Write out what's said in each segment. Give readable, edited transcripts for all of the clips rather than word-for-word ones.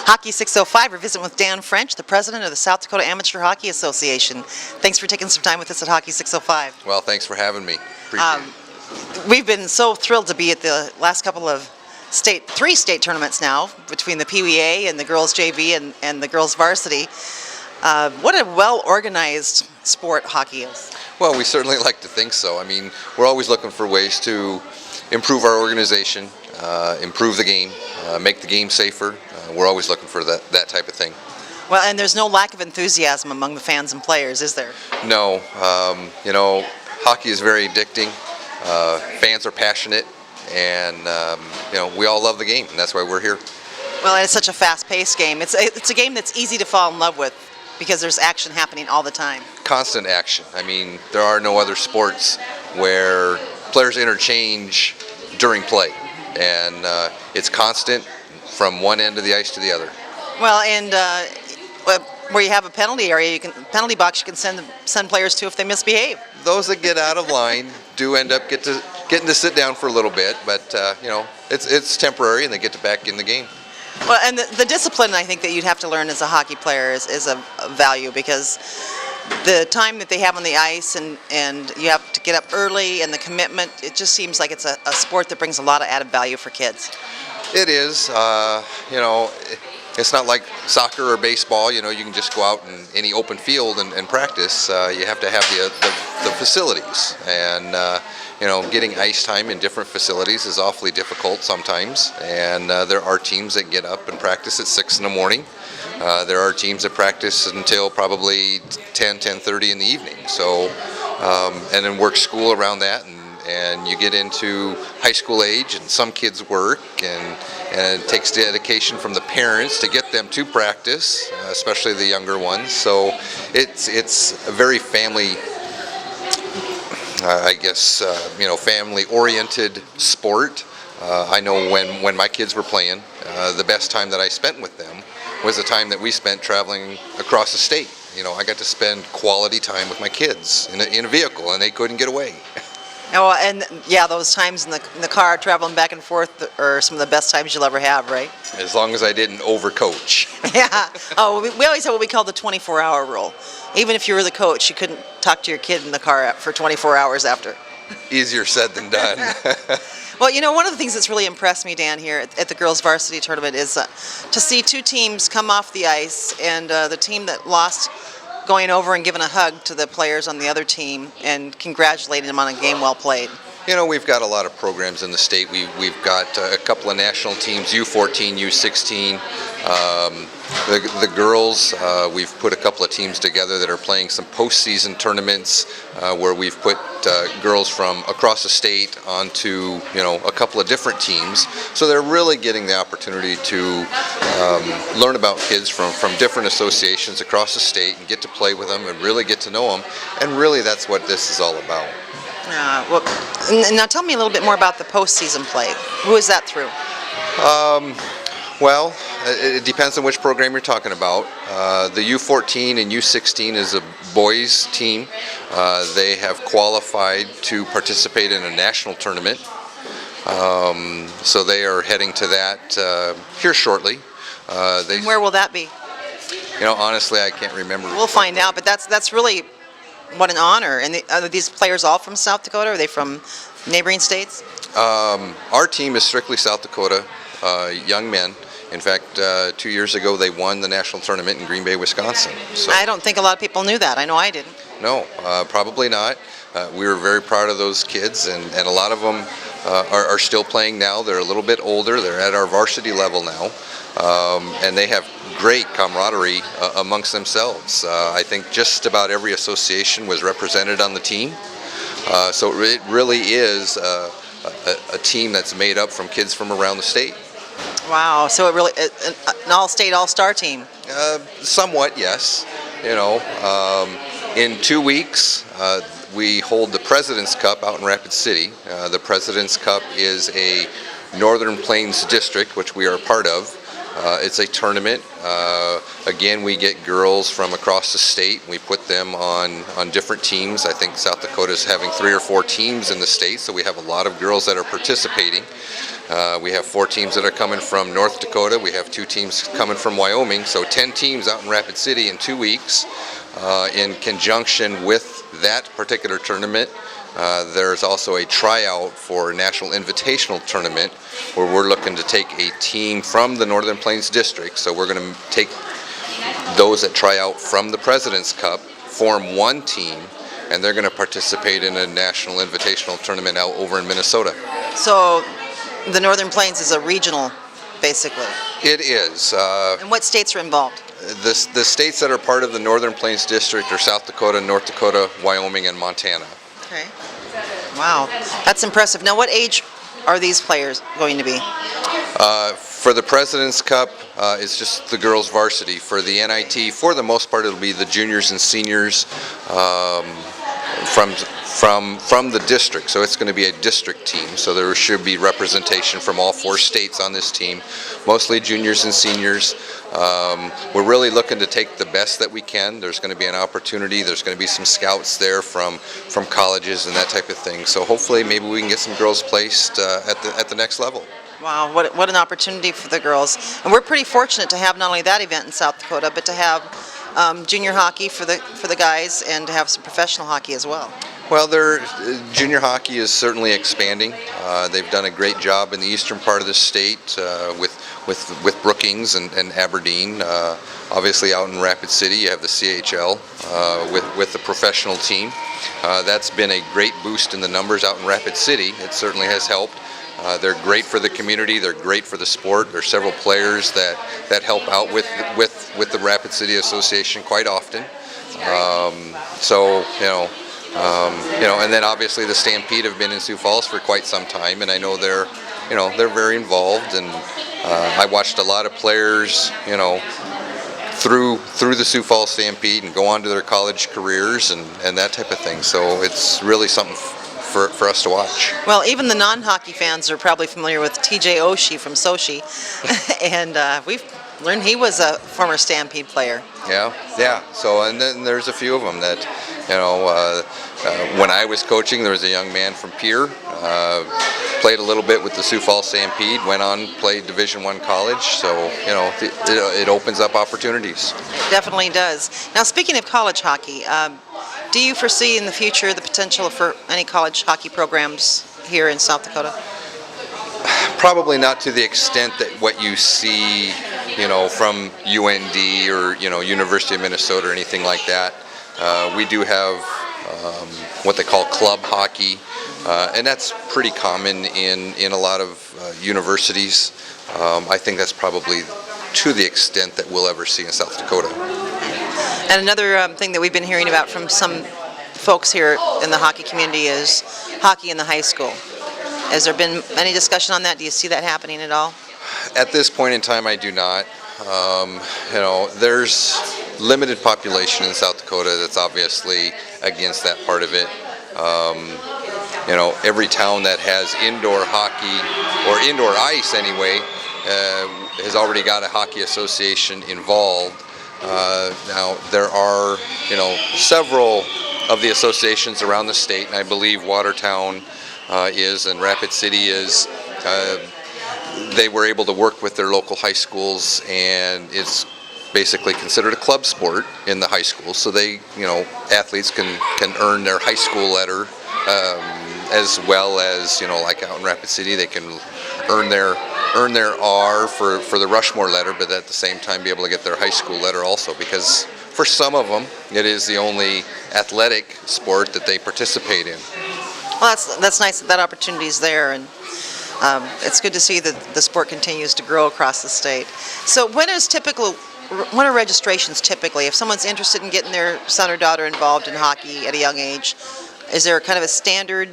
Hockey 605, we're visiting with Dan French, the president of the South Dakota Amateur Hockey Association. Thanks for taking some time with us at Hockey 605. Well, thanks for having me. Appreciate it. We've been so thrilled to be at the last couple of three state tournaments now, between the PWA and the girls JV and the girls varsity. What a well-organized sport hockey is. Well, we certainly like to think so. I mean, we're always looking for ways to improve our organization, improve the game, make the game safer. We're always looking for that type of thing. Well, and there's no lack of enthusiasm among the fans and players, is there? No. You know, hockey is very addicting. Fans are passionate, and you know, we all love the game, and that's why we're here. Well, it's such a fast-paced game. It's a game that's easy to fall in love with because there's action happening all the time. Constant action. I mean, there are no other sports where players interchange during play, and it's constant from one end of the ice to the other. Well, and where you have a penalty area, penalty box, you can send players to if they misbehave. Those that get out of line do end up getting to sit down for a little bit, but you know, it's temporary, and they get back in the game. Well, and the discipline I think that you'd have to learn as a hockey player is a value, because the time that they have on the ice and you have to get up early, and the commitment, it just seems like it's a sport that brings a lot of added value for kids. It is. You know, it's not like soccer or baseball. You know, you can just go out in any open field and practice. You have to have the facilities, and you know, getting ice time in different facilities is awfully difficult sometimes. And there are teams that get up and practice at 6 in the morning. There are teams that practice until probably 10:30 in the evening. So, and then work school around that, and you get into high school age, and some kids work, and it takes dedication from the parents to get them to practice, especially the younger ones. So it's a very family, I guess, you know, family-oriented sport. I know when my kids were playing, the best time that I spent with them was the time that we spent traveling across the state. You know, I got to spend quality time with my kids in a vehicle, and they couldn't get away. Oh, and yeah, those times in the car traveling back and forth are some of the best times you'll ever have, right? As long as I didn't overcoach. Yeah. Oh, we always had what we call the 24-hour rule. Even if you were the coach, you couldn't talk to your kid in the car for 24 hours after. Easier said than done. Well, you know, one of the things that's really impressed me, Dan, here at the girls' varsity tournament is to see two teams come off the ice, and the team that lost going over and giving a hug to the players on the other team and congratulating them on a game well played. You know, we've got a lot of programs in the state. We've got a couple of national teams, U14, U16. The girls, we've put a couple of teams together that are playing some postseason tournaments where we've put girls from across the state onto, you know, a couple of different teams. So they're really getting the opportunity to learn about kids from different associations across the state and get to play with them and really get to know them. And really, that's what this is all about. Well, now tell me a little bit more about the postseason play. Who is that through? Well, it depends on which program you're talking about. The U14 and U16 is a boys team. They have qualified to participate in a national tournament. So they are heading to that here shortly. And where will that be? You know, honestly, I can't remember. We'll find out, but that's really what an honor. And are these players all from South Dakota, or are they from neighboring states? Our team is strictly South Dakota, young men. In fact, 2 years ago they won the national tournament in Green Bay, Wisconsin. So, I don't think a lot of people knew that. I know I didn't. No, probably not. We were very proud of those kids, and a lot of them are still playing now. They're a little bit older. They're at our varsity level now, and they have great camaraderie amongst themselves. I think just about every association was represented on the team. So it really is a team that's made up from kids from around the state. Wow, so it really an all-state, all-star team. Somewhat, yes. You know, in 2 weeks we hold the President's Cup out in Rapid City. The President's Cup is a Northern Plains district, which we are a part of. It's a tournament. Again, we get girls from across the state. We put them on different teams. I think South Dakota is having 3 or 4 teams in the state, so we have a lot of girls that are participating. We have 4 teams that are coming from North Dakota. We have 2 teams coming from Wyoming, so 10 teams out in Rapid City in 2 weeks. In conjunction with that particular tournament, there's also a tryout for a National Invitational Tournament where we're looking to take a team from the Northern Plains District. So we're going to take those that try out from the President's Cup, form one team, and they're going to participate in a National Invitational Tournament out over in Minnesota. So the Northern Plains is a regional, basically. It is. And what states are involved? The states that are part of the Northern Plains District are South Dakota, North Dakota, Wyoming, and Montana. Okay. Wow, that's impressive. Now, what age are these players going to be? For the President's Cup, it's just the girls' varsity. For the NIT, for the most part, it'll be the juniors and seniors from the district. So it's going to be a district team. So there should be representation from all 4 states on this team, mostly juniors and seniors. We're really looking to take the best that we can. There's going to be an opportunity. There's going to be some scouts there from colleges and that type of thing. So hopefully maybe we can get some girls placed at the next level. Wow, what an opportunity for the girls. And we're pretty fortunate to have not only that event in South Dakota, but to have junior hockey for the guys and to have some professional hockey as well. Well, junior hockey is certainly expanding. They've done a great job in the eastern part of the state with Brookings and Aberdeen. Obviously out in Rapid City you have the CHL with the professional team. That's been a great boost in the numbers out in Rapid City. It certainly has helped. They're great for the community. They're great for the sport. There's several players that help out with the Rapid City Association quite often. And then obviously the Stampede have been in Sioux Falls for quite some time, and I know they're very involved. And I watched a lot of players, through the Sioux Falls Stampede and go on to their college careers and that type of thing. So it's really something for us to watch. Well, even the non-hockey fans are probably familiar with TJ Oshie from Sochi, and we've learned he was a former Stampede player. Yeah. So, and then there's a few of them that, when I was coaching, there was a young man from Pierre, played a little bit with the Sioux Falls Stampede, went on, played Division I college, so, it opens up opportunities. It definitely does. Now, speaking of college hockey, do you foresee in the future the potential for any college hockey programs here in South Dakota? Probably not to the extent that what you see, from UND or, University of Minnesota or anything like that. We do have what they call club hockey, and that's pretty common in a lot of universities. I think that's probably to the extent that we'll ever see in South Dakota. And another thing that we've been hearing about from some folks here in the hockey community is hockey in the high school. Has there been any discussion on that? Do you see that happening at all? At this point in time, I do not. There's limited population in South Dakota that's obviously against that part of it. Every town that has indoor hockey, or indoor ice anyway, has already got a hockey association involved. Now, there are, several of the associations around the state, and I believe Watertown is, and Rapid City is. They were able to work with their local high schools, and it's basically considered a club sport in the high schools. So they, athletes can earn their high school letter, as well as, like out in Rapid City, they can earn their R for the Rushmore letter, but at the same time be able to get their high school letter also, because for some of them it is the only athletic sport that they participate in. Well, that's nice that opportunity is there, and it's good to see that the sport continues to grow across the state. So when are registrations typically? If someone's interested in getting their son or daughter involved in hockey at a young age, is there kind of a standard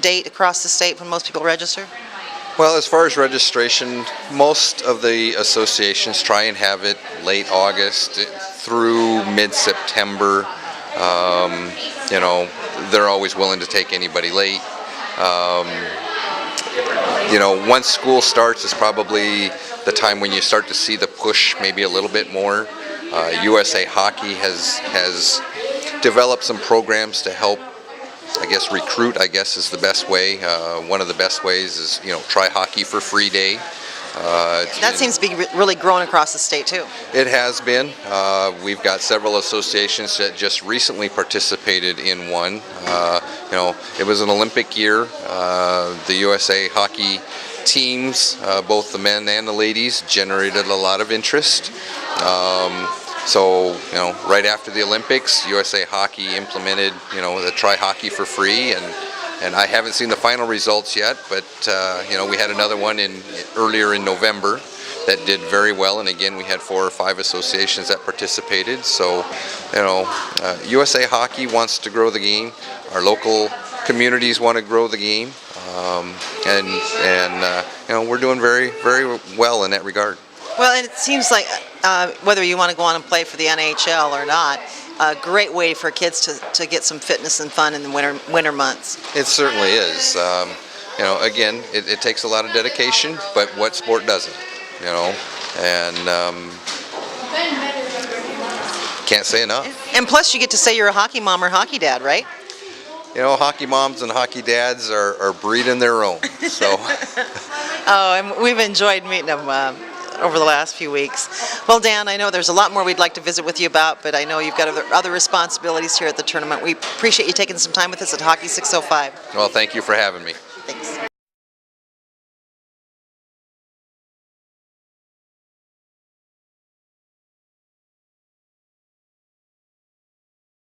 date across the state when most people register? Well, as far as registration, most of the associations try and have it late August through mid-September. They're always willing to take anybody late. Once school starts is probably the time when you start to see the push maybe a little bit more. USA Hockey has developed some programs to help, I guess, recruit, I guess, is the best way. One of the best ways is, try hockey for free day. That seems to be really growing across the state too. It has been. We've got several associations that just recently participated in one. It was an Olympic year. The USA Hockey teams, both the men and the ladies, generated a lot of interest. So, right after the Olympics, USA Hockey implemented, the try hockey for free, and I haven't seen the final results yet, but, we had another one earlier in November that did very well, and again, we had 4 or 5 associations that participated. So, USA Hockey wants to grow the game. Our local communities want to grow the game, and we're doing very, very well in that regard. Well, and it seems like whether you want to go on and play for the NHL or not, a great way for kids to get some fitness and fun in the winter months. It certainly is. Again, it takes a lot of dedication, but what sport doesn't? And can't say enough. And plus, you get to say you're a hockey mom or hockey dad, right? Hockey moms and hockey dads are breeding their own. So. Oh, and we've enjoyed meeting them over the last few weeks. Well, Dan, I know there's a lot more we'd like to visit with you about, but I know you've got other responsibilities here at the tournament. We appreciate you taking some time with us at Hockey 605. Well, thank you for having me.